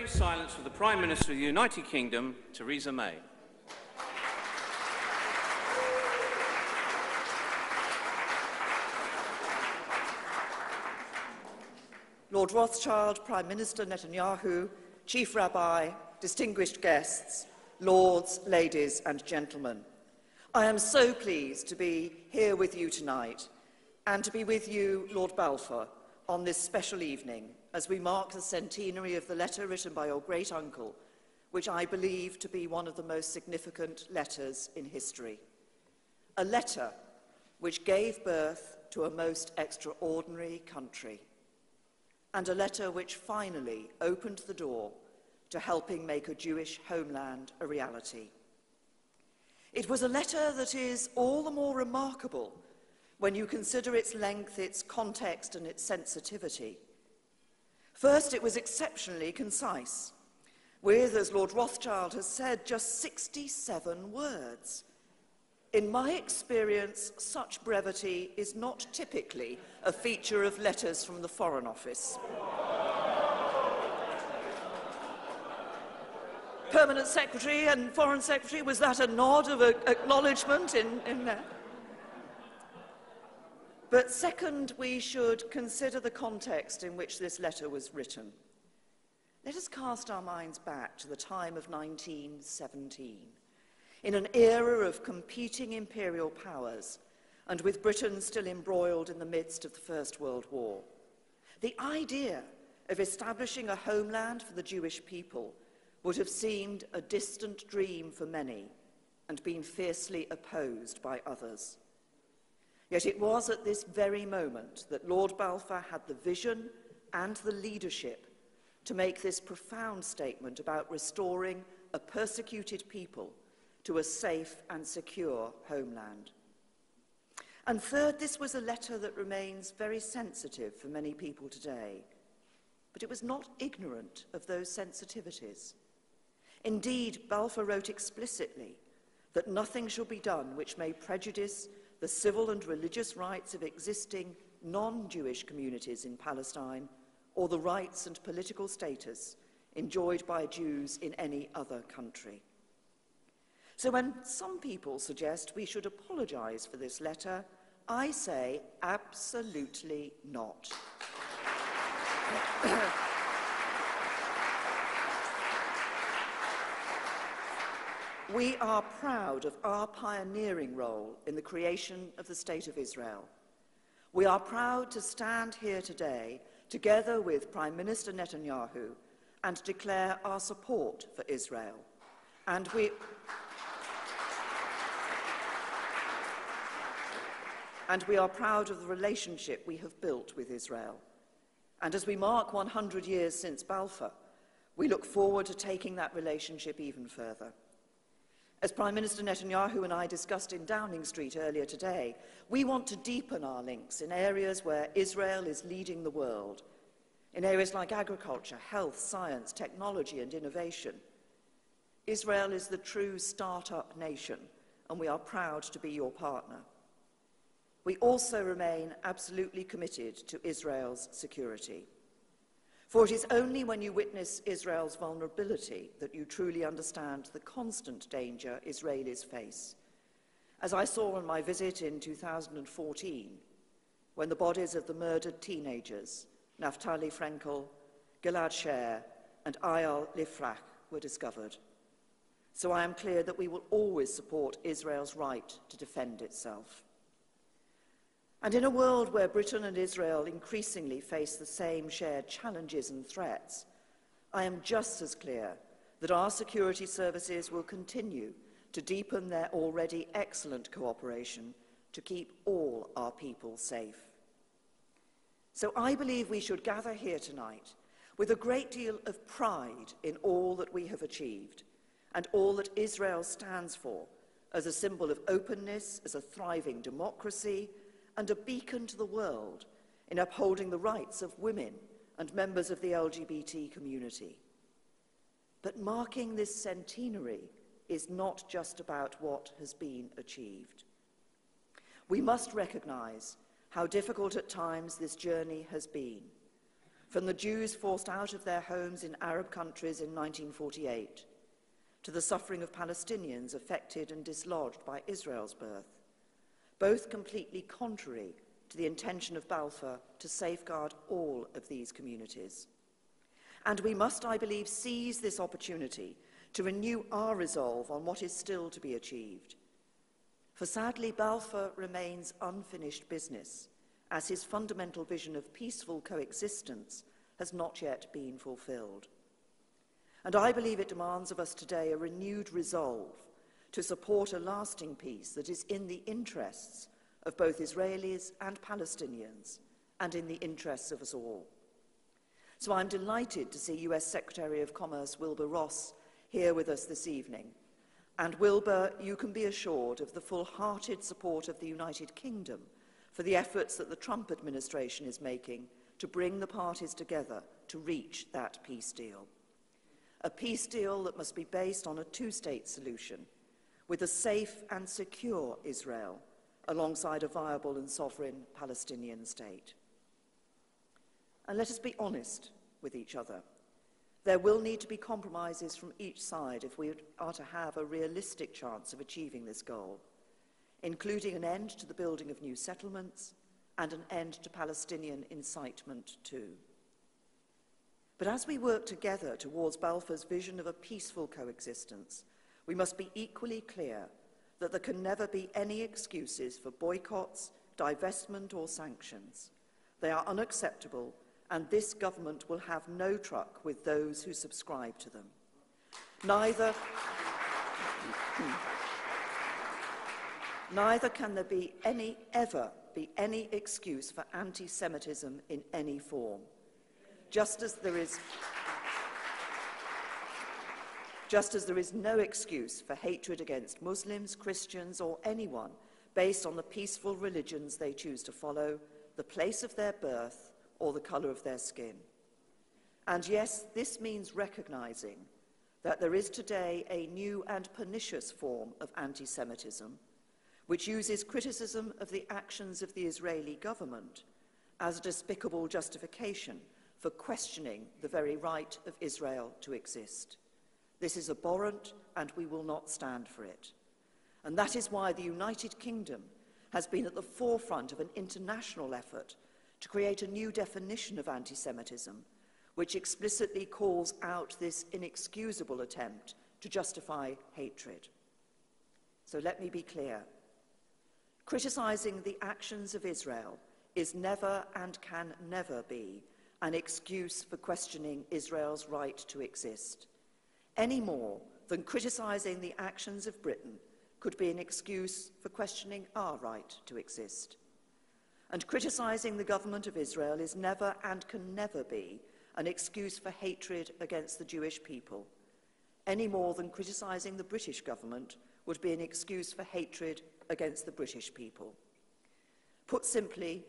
grave silence for the Prime Minister of the United Kingdom, Theresa May. Lord Rothschild, Prime Minister Netanyahu, Chief Rabbi, distinguished guests, lords, ladies and gentlemen, I am so pleased to be here with you tonight and to be with you, Lord Balfour, on this special evening as we mark the centenary of the letter written by your great-uncle, which I believe to be one of the most significant letters in history. A letter which gave birth to a most extraordinary country, and a letter which finally opened the door to helping make a Jewish homeland a reality. It was a letter that is all the more remarkable when you consider its length, its context, and its sensitivity. First, it was exceptionally concise, with, as Lord Rothschild has said, just 67 words. In my experience, such brevity is not typically a feature of letters from the Foreign Office. Permanent Secretary and Foreign Secretary, was that a nod of acknowledgement in there? But second, we should consider the context in which this letter was written. Let us cast our minds back to the time of 1917, in an era of competing imperial powers, and with Britain still embroiled in the midst of the First World War. The idea of establishing a homeland for the Jewish people would have seemed a distant dream for many and been fiercely opposed by others. Yet it was at this very moment that Lord Balfour had the vision and the leadership to make this profound statement about restoring a persecuted people to a safe and secure homeland. And third, this was a letter that remains very sensitive for many people today, but it was not ignorant of those sensitivities. Indeed, Balfour wrote explicitly that nothing shall be done which may prejudice the civil and religious rights of existing non-Jewish communities in Palestine or the rights and political status enjoyed by Jews in any other country. So when some people suggest we should apologize for this letter, I say absolutely not. We are proud of our pioneering role in the creation of the State of Israel. We are proud to stand here today together with Prime Minister Netanyahu and declare our support for Israel. And we are proud of the relationship we have built with Israel. And as we mark 100 years since Balfour, we look forward to taking that relationship even further. As Prime Minister Netanyahu and I discussed in Downing Street earlier today, we want to deepen our links in areas where Israel is leading the world, in areas like agriculture, health, science, technology and innovation. Israel is the true start-up nation, and we are proud to be your partner. We also remain absolutely committed to Israel's security. For it is only when you witness Israel's vulnerability that you truly understand the constant danger Israelis face, as I saw on my visit in 2014, when the bodies of the murdered teenagers, Naftali Frenkel, Gilad Shaer, and Eyal Lifrach, were discovered. So I am clear that we will always support Israel's right to defend itself. And in a world where Britain and Israel increasingly face the same shared challenges and threats, I am just as clear that our security services will continue to deepen their already excellent cooperation to keep all our people safe. So I believe we should gather here tonight with a great deal of pride in all that we have achieved and all that Israel stands for as a symbol of openness, as a thriving democracy, and a beacon to the world in upholding the rights of women and members of the LGBT community. But marking this centenary is not just about what has been achieved. We must recognize how difficult at times this journey has been. from the Jews forced out of their homes in Arab countries in 1948, to the suffering of Palestinians affected and dislodged by Israel's birth, both completely contrary to the intention of Balfour to safeguard all of these communities. And we must, I believe, seize this opportunity to renew our resolve on what is still to be achieved. For sadly, Balfour remains unfinished business, as his fundamental vision of peaceful coexistence has not yet been fulfilled. And I believe it demands of us today a renewed resolve to support a lasting peace that is in the interests of both Israelis and Palestinians, and in the interests of us all. So I'm delighted to see US Secretary of Commerce Wilbur Ross here with us this evening. And Wilbur, you can be assured of the full-hearted support of the United Kingdom for the efforts that the Trump administration is making to bring the parties together to reach that peace deal. A peace deal that must be based on a two-state solution, with a safe and secure Israel alongside a viable and sovereign Palestinian state. And let us be honest with each other. There will need to be compromises from each side if we are to have a realistic chance of achieving this goal, including an end to the building of new settlements and an end to Palestinian incitement too. But as we work together towards Balfour's vision of a peaceful coexistence, we must be equally clear that there can never be any excuses for boycotts, divestment or sanctions. They are unacceptable, and this government will have no truck with those who subscribe to them. Neither can there be ever be any excuse for anti-Semitism in any form. Just as there is no excuse for hatred against Muslims, Christians, or anyone based on the peaceful religions they choose to follow, the place of their birth, or the colour of their skin. And yes, this means recognizing that there is today a new and pernicious form of anti-Semitism, which uses criticism of the actions of the Israeli government as a despicable justification for questioning the very right of Israel to exist. This is abhorrent, and we will not stand for it. And that is why the United Kingdom has been at the forefront of an international effort to create a new definition of anti-Semitism, which explicitly calls out this inexcusable attempt to justify hatred. So let me be clear. Criticising the actions of Israel is never and can never be an excuse for questioning Israel's right to exist, any more than criticising the actions of Britain could be an excuse for questioning our right to exist. And criticising the government of Israel is never and can never be an excuse for hatred against the Jewish people, any more than criticising the British government would be an excuse for hatred against the British people. Put simply,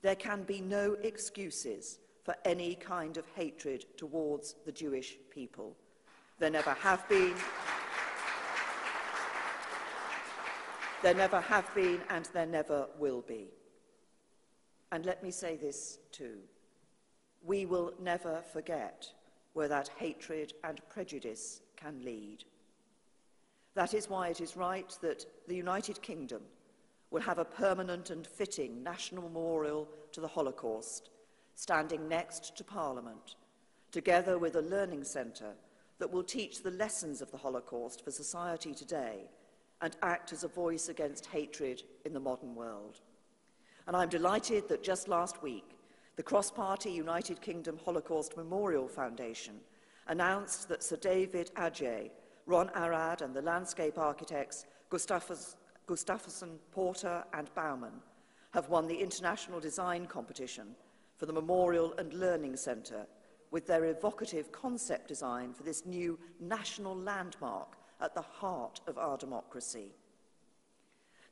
there can be no excuses for any kind of hatred towards the Jewish people. There never have been, and there never will be. And let me say this too. We will never forget where that hatred and prejudice can lead. That is why it is right that the United Kingdom will have a permanent and fitting national memorial to the Holocaust, standing next to Parliament, together with a learning centre that will teach the lessons of the Holocaust for society today and act as a voice against hatred in the modern world. And I'm delighted that just last week, the cross-party United Kingdom Holocaust Memorial Foundation announced that Sir David Adjaye, Ron Arad and the landscape architects Gustafsson, Porter and Baumann have won the international design competition for the Memorial and Learning Centre with their evocative concept design for this new national landmark at the heart of our democracy.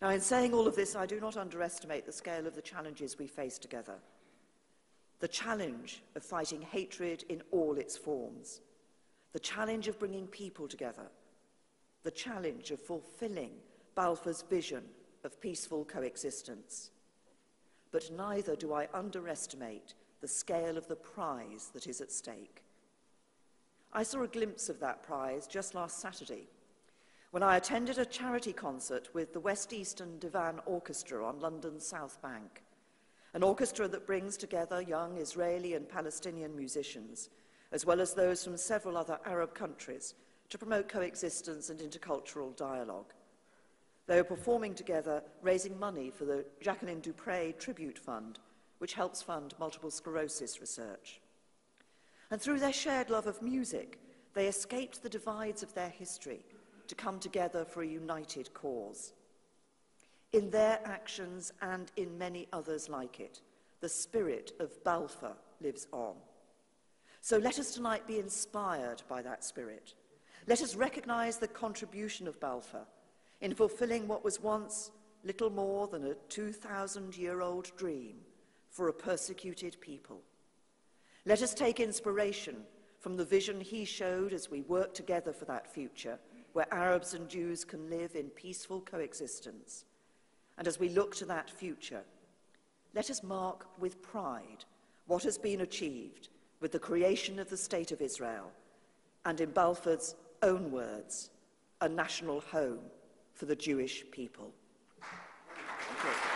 Now, in saying all of this, I do not underestimate the scale of the challenges we face together. The challenge of fighting hatred in all its forms. The challenge of bringing people together. The challenge of fulfilling Balfour's vision of peaceful coexistence. But neither do I underestimate the scale of the prize that is at stake. I saw a glimpse of that prize just last Saturday when I attended a charity concert with the West Eastern Divan Orchestra on London's South Bank, an orchestra that brings together young Israeli and Palestinian musicians, as well as those from several other Arab countries, to promote coexistence and intercultural dialogue. They were performing together, raising money for the Jacqueline Dupre Tribute Fund, which helps fund multiple sclerosis research. And through their shared love of music, they escaped the divides of their history to come together for a united cause. In their actions and in many others like it, the spirit of Balfour lives on. So let us tonight be inspired by that spirit. Let us recognize the contribution of Balfour in fulfilling what was once little more than a 2,000-year-old dream for a persecuted people. Let us take inspiration from the vision he showed as we work together for that future, where Arabs and Jews can live in peaceful coexistence. And as we look to that future, let us mark with pride what has been achieved with the creation of the State of Israel, and in Balfour's own words, a national home for the Jewish people. Thank you.